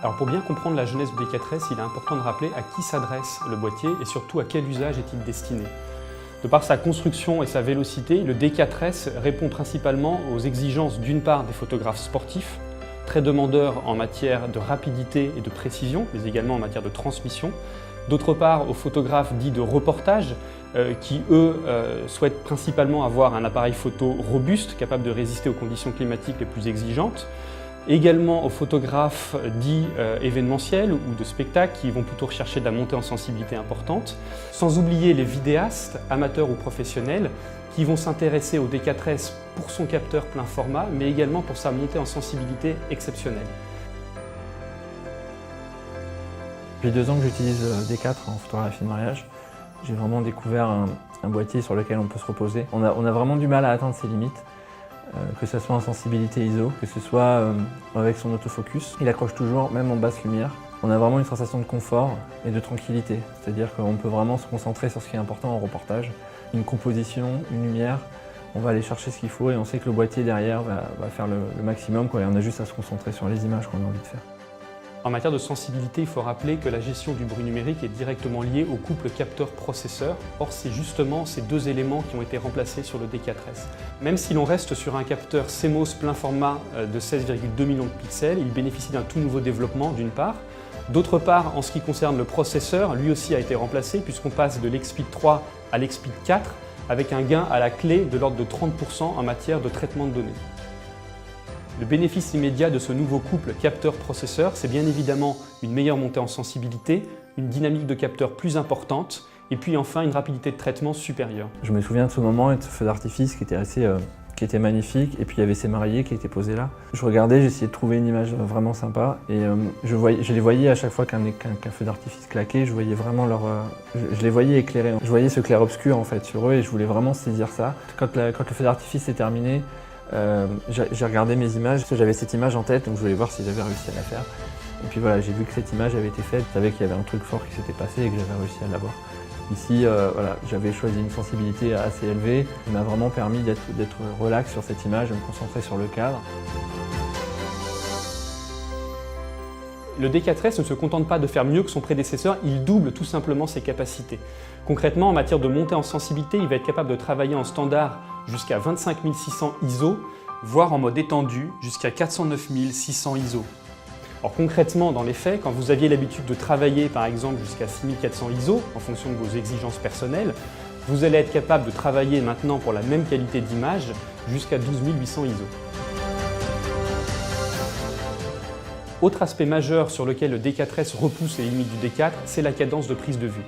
Alors pour bien comprendre la genèse du D4S, il est important de rappeler à qui s'adresse le boîtier et surtout à quel usage est-il destiné. De par sa construction et sa vélocité, le D4S répond principalement aux exigences d'une part des photographes sportifs, très demandeurs en matière de rapidité et de précision, mais également en matière de transmission. D'autre part, aux photographes dits de reportage, qui eux souhaitent principalement avoir un appareil photo robuste, capable de résister aux conditions climatiques les plus exigeantes. Également aux photographes dits événementiels ou de spectacle qui vont plutôt rechercher de la montée en sensibilité importante. Sans oublier les vidéastes, amateurs ou professionnels, qui vont s'intéresser au D4S pour son capteur plein format, mais également pour sa montée en sensibilité exceptionnelle. Depuis 2 ans que j'utilise D4 en photographie de mariage, j'ai vraiment découvert un boîtier sur lequel on peut se reposer. On a vraiment du mal à atteindre ses limites. Que ce soit en sensibilité ISO, que ce soit avec son autofocus. Il accroche toujours, même en basse lumière. On a vraiment une sensation de confort et de tranquillité. C'est-à-dire qu'on peut vraiment se concentrer sur ce qui est important en reportage. Une composition, une lumière, on va aller chercher ce qu'il faut et on sait que le boîtier derrière va faire le maximum, quoi, et on a juste à se concentrer sur les images qu'on a envie de faire. En matière de sensibilité, il faut rappeler que la gestion du bruit numérique est directement liée au couple capteur-processeur. Or, c'est justement ces deux éléments qui ont été remplacés sur le D4S. Même si l'on reste sur un capteur CMOS plein format de 16,2 millions de pixels, il bénéficie d'un tout nouveau développement d'une part. D'autre part, en ce qui concerne le processeur, lui aussi a été remplacé puisqu'on passe de l'Expeed 3 à l'Expeed 4 avec un gain à la clé de l'ordre de 30% en matière de traitement de données. Le bénéfice immédiat de ce nouveau couple capteur-processeur, c'est bien évidemment une meilleure montée en sensibilité, une dynamique de capteur plus importante et puis enfin une rapidité de traitement supérieure. Je me souviens de ce moment et de ce feu d'artifice qui était magnifique, et puis il y avait ces mariés qui étaient posés là. Je regardais, j'essayais de trouver une image vraiment sympa et je les voyais à chaque fois qu'un feu d'artifice claquait, je voyais vraiment je les voyais éclairés. Je voyais ce clair-obscur en fait sur eux et je voulais vraiment saisir ça. Quand le feu d'artifice est terminé, j'ai regardé mes images, j'avais cette image en tête, donc je voulais voir si j'avais réussi à la faire. Et puis voilà, j'ai vu que cette image avait été faite, je savais qu'il y avait un truc fort qui s'était passé et que j'avais réussi à l'avoir. Ici, voilà, j'avais choisi une sensibilité assez élevée, qui m'a vraiment permis d'être relax sur cette image, de me concentrer sur le cadre. Le D4S ne se contente pas de faire mieux que son prédécesseur, il double tout simplement ses capacités. Concrètement, en matière de montée en sensibilité, il va être capable de travailler en standard jusqu'à 25 600 ISO, voire en mode étendu jusqu'à 409 600 ISO. Alors concrètement, dans les faits, quand vous aviez l'habitude de travailler par exemple jusqu'à 6400 ISO, en fonction de vos exigences personnelles, vous allez être capable de travailler maintenant pour la même qualité d'image jusqu'à 12 800 ISO. Autre aspect majeur sur lequel le D4S repousse les limites du D4, c'est la cadence de prise de vue.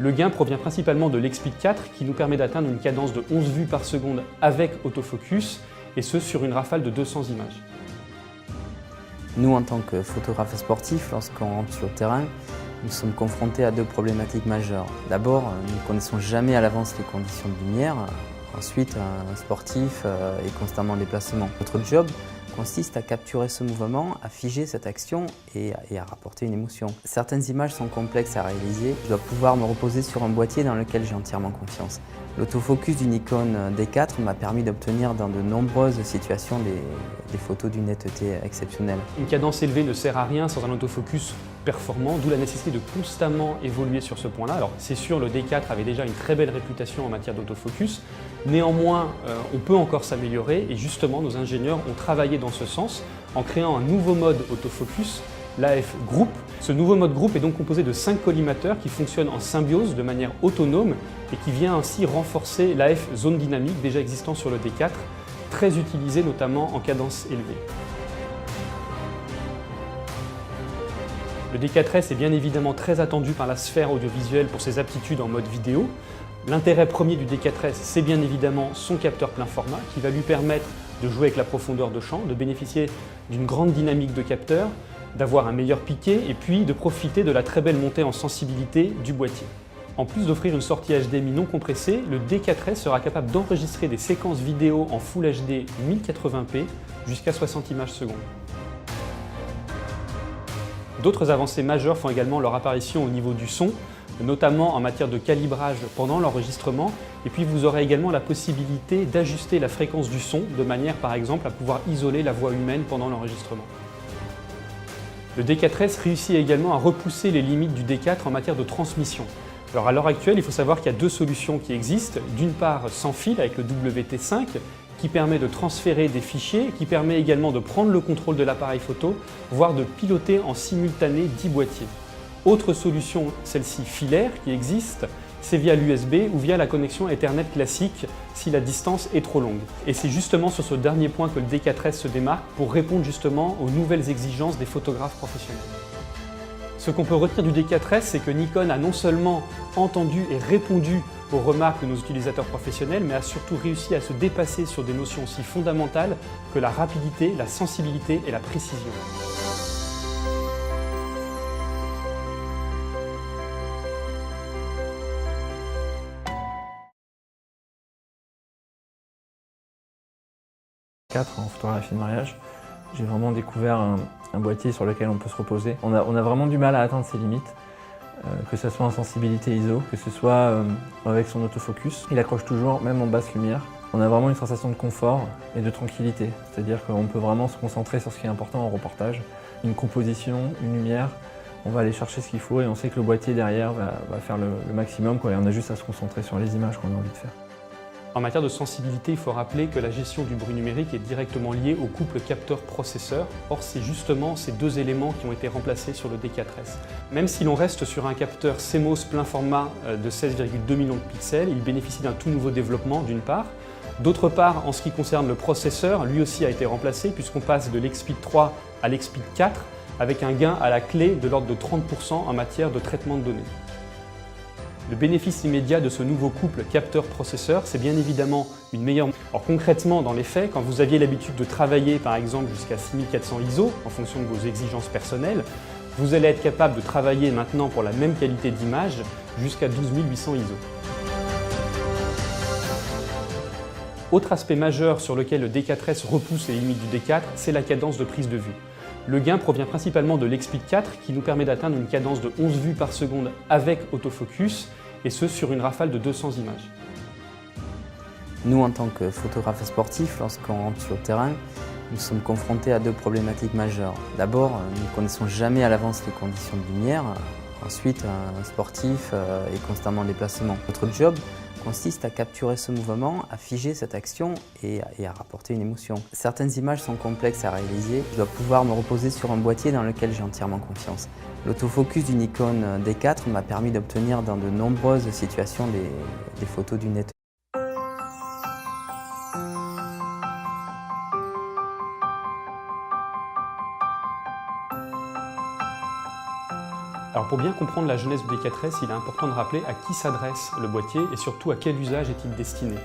Le gain provient principalement de l'Expeed 4 qui nous permet d'atteindre une cadence de 11 vues par seconde avec autofocus, et ce sur une rafale de 200 images. Nous, en tant que photographes sportifs, lorsqu'on rentre sur le terrain, nous sommes confrontés à 2 problématiques majeures. D'abord, nous ne connaissons jamais à l'avance les conditions de lumière. Ensuite, un sportif est constamment en déplacement. Notre job consiste à capturer ce mouvement, à figer cette action et à rapporter une émotion. Certaines images sont complexes à réaliser. Je dois pouvoir me reposer sur un boîtier dans lequel j'ai entièrement confiance. L'autofocus du Nikon D4 m'a permis d'obtenir dans de nombreuses situations des photos d'une netteté exceptionnelle. Une cadence élevée ne sert à rien sans un autofocus performant, d'où la nécessité de constamment évoluer sur ce point-là. Alors c'est sûr, le D4 avait déjà une très belle réputation en matière d'autofocus. Néanmoins, on peut encore s'améliorer et justement nos ingénieurs ont travaillé dans ce sens en créant un nouveau mode autofocus, l'AF Group. Ce nouveau mode groupe est donc composé de 5 collimateurs qui fonctionnent en symbiose de manière autonome et qui vient ainsi renforcer l'AF zone dynamique déjà existant sur le D4, très utilisé notamment en cadence élevée. Le D4S est bien évidemment très attendu par la sphère audiovisuelle pour ses aptitudes en mode vidéo. L'intérêt premier du D4S, c'est bien évidemment son capteur plein format qui va lui permettre de jouer avec la profondeur de champ, de bénéficier d'une grande dynamique de capteur, d'avoir un meilleur piqué et puis de profiter de la très belle montée en sensibilité du boîtier. En plus d'offrir une sortie HDMI non compressée, le D4S sera capable d'enregistrer des séquences vidéo en Full HD 1080p jusqu'à 60 images secondes. D'autres avancées majeures font également leur apparition au niveau du son, notamment en matière de calibrage pendant l'enregistrement. Et puis vous aurez également la possibilité d'ajuster la fréquence du son de manière par exemple à pouvoir isoler la voix humaine pendant l'enregistrement. Le D4S réussit également à repousser les limites du D4 en matière de transmission. Alors à l'heure actuelle, il faut savoir qu'il y a deux solutions qui existent. D'une part, sans fil avec le WT5, qui permet de transférer des fichiers, qui permet également de prendre le contrôle de l'appareil photo, voire de piloter en simultané 10 boîtiers. Autre solution, celle-ci filaire, qui existe, c'est via l'USB ou via la connexion Ethernet classique si la distance est trop longue. Et c'est justement sur ce dernier point que le D4S se démarque pour répondre justement aux nouvelles exigences des photographes professionnels. Ce qu'on peut retenir du D4S, c'est que Nikon a non seulement entendu et répondu aux remarques de nos utilisateurs professionnels, mais a surtout réussi à se dépasser sur des notions aussi fondamentales que la rapidité, la sensibilité et la précision. En photographie de mariage, j'ai vraiment découvert un boîtier sur lequel on peut se reposer. On a vraiment du mal à atteindre ses limites, que ce soit en sensibilité ISO, que ce soit avec son autofocus. Il accroche toujours, même en basse lumière. On a vraiment une sensation de confort et de tranquillité, c'est-à-dire qu'on peut vraiment se concentrer sur ce qui est important en reportage. Une composition, une lumière, on va aller chercher ce qu'il faut et on sait que le boîtier derrière va faire le maximum, quoi, et on a juste à se concentrer sur les images qu'on a envie de faire. En matière de sensibilité, il faut rappeler que la gestion du bruit numérique est directement liée au couple capteur-processeur. Or, c'est justement ces deux éléments qui ont été remplacés sur le D4S. Même si l'on reste sur un capteur CMOS plein format de 16,2 millions de pixels, il bénéficie d'un tout nouveau développement d'une part. D'autre part, en ce qui concerne le processeur, lui aussi a été remplacé puisqu'on passe de l'Xpeed 3 à l'Xpeed 4 avec un gain à la clé de l'ordre de 30% en matière de traitement de données. Le bénéfice immédiat de ce nouveau couple capteur-processeur, c'est bien évidemment une meilleure... Alors concrètement, dans les faits, quand vous aviez l'habitude de travailler par exemple jusqu'à 6400 ISO, en fonction de vos exigences personnelles, vous allez être capable de travailler maintenant pour la même qualité d'image jusqu'à 12800 ISO. Autre aspect majeur sur lequel le D4S repousse les limites du D4, c'est la cadence de prise de vue. Le gain provient principalement de l'Xpeed 4 qui nous permet d'atteindre une cadence de 11 vues par seconde avec autofocus, et ce sur une rafale de 200 images. Nous, en tant que photographes sportifs, lorsqu'on rentre sur le terrain, nous sommes confrontés à deux problématiques majeures. D'abord, nous ne connaissons jamais à l'avance les conditions de lumière. Ensuite, un sportif est constamment en déplacement. Notre job consiste à capturer ce mouvement, à figer cette action et à rapporter une émotion. Certaines images sont complexes à réaliser. Je dois pouvoir me reposer sur un boîtier dans lequel j'ai entièrement confiance. L'autofocus du Nikon D4 m'a permis d'obtenir dans de nombreuses situations des photos d'une netteté. Alors pour bien comprendre la genèse du D4S, il est important de rappeler à qui s'adresse le boîtier et surtout à quel usage est-il destiné.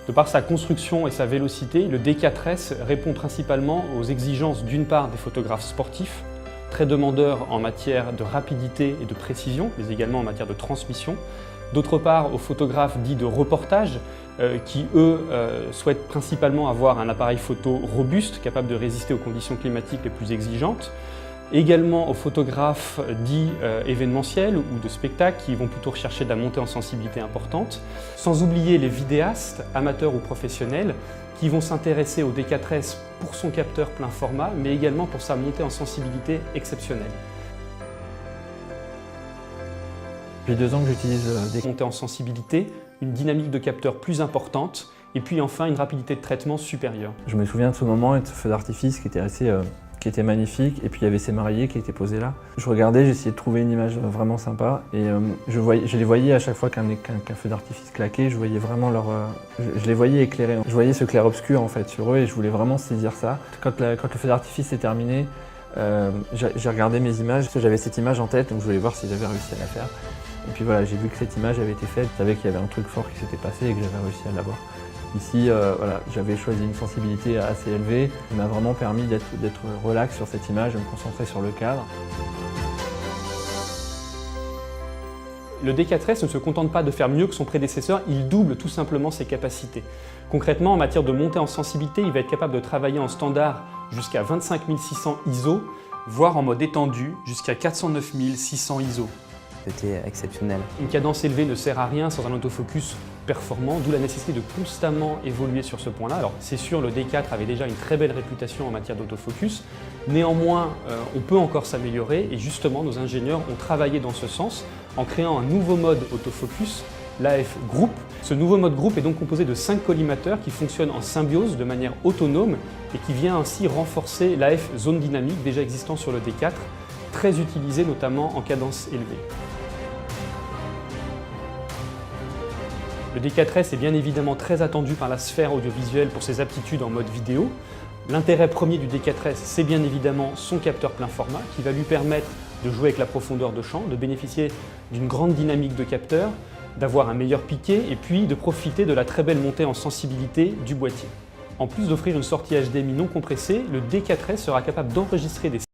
De par sa construction et sa vélocité, le D4S répond principalement aux exigences d'une part des photographes sportifs, très demandeurs en matière de rapidité et de précision, mais également en matière de transmission. D'autre part, aux photographes dits de reportage, qui eux souhaitent principalement avoir un appareil photo robuste, capable de résister aux conditions climatiques les plus exigeantes. Également aux photographes dits événementiels ou de spectacle qui vont plutôt rechercher de la montée en sensibilité importante. Sans oublier les vidéastes, amateurs ou professionnels, qui vont s'intéresser au D4S pour son capteur plein format, mais également pour sa montée en sensibilité exceptionnelle. Depuis 2 ans que j'utilise des montée en sensibilité, une dynamique de capteur plus importante, et puis enfin une rapidité de traitement supérieure. Je me souviens de ce moment et de ce feu d'artifice qui était magnifique, et puis il y avait ces mariés qui étaient posés là. Je regardais, j'essayais de trouver une image vraiment sympa, et je les voyais à chaque fois qu'un feu d'artifice claquait, je voyais vraiment je les voyais éclairés. Je voyais ce clair-obscur en fait sur eux, et je voulais vraiment saisir ça. Quand le feu d'artifice est terminé, j'ai regardé mes images, j'avais cette image en tête, donc je voulais voir si j'avais réussi à la faire. Et puis voilà, j'ai vu que cette image avait été faite, je savais qu'il y avait un truc fort qui s'était passé et que j'avais réussi à l'avoir. Ici, voilà, j'avais choisi une sensibilité assez élevée, qui m'a vraiment permis d'être relax sur cette image, de me concentrer sur le cadre. Le D4S ne se contente pas de faire mieux que son prédécesseur, il double tout simplement ses capacités. Concrètement, en matière de montée en sensibilité, il va être capable de travailler en standard jusqu'à 25 600 ISO, voire en mode étendu jusqu'à 409 600 ISO. C'était exceptionnel. Une cadence élevée ne sert à rien sans un autofocus performant, d'où la nécessité de constamment évoluer sur ce point-là. Alors c'est sûr, le D4 avait déjà une très belle réputation en matière d'autofocus, néanmoins on peut encore s'améliorer et justement nos ingénieurs ont travaillé dans ce sens en créant un nouveau mode autofocus, l'AF Group. Ce nouveau mode groupe est donc composé de 5 collimateurs qui fonctionnent en symbiose de manière autonome et qui vient ainsi renforcer l'AF zone dynamique déjà existant sur le D4, très utilisé notamment en cadence élevée. Le D4S est bien évidemment très attendu par la sphère audiovisuelle pour ses aptitudes en mode vidéo. L'intérêt premier du D4S, c'est bien évidemment son capteur plein format qui va lui permettre de jouer avec la profondeur de champ, de bénéficier d'une grande dynamique de capteur, d'avoir un meilleur piqué et puis de profiter de la très belle montée en sensibilité du boîtier. En plus d'offrir une sortie HDMI non compressée, le D4S sera capable d'enregistrer des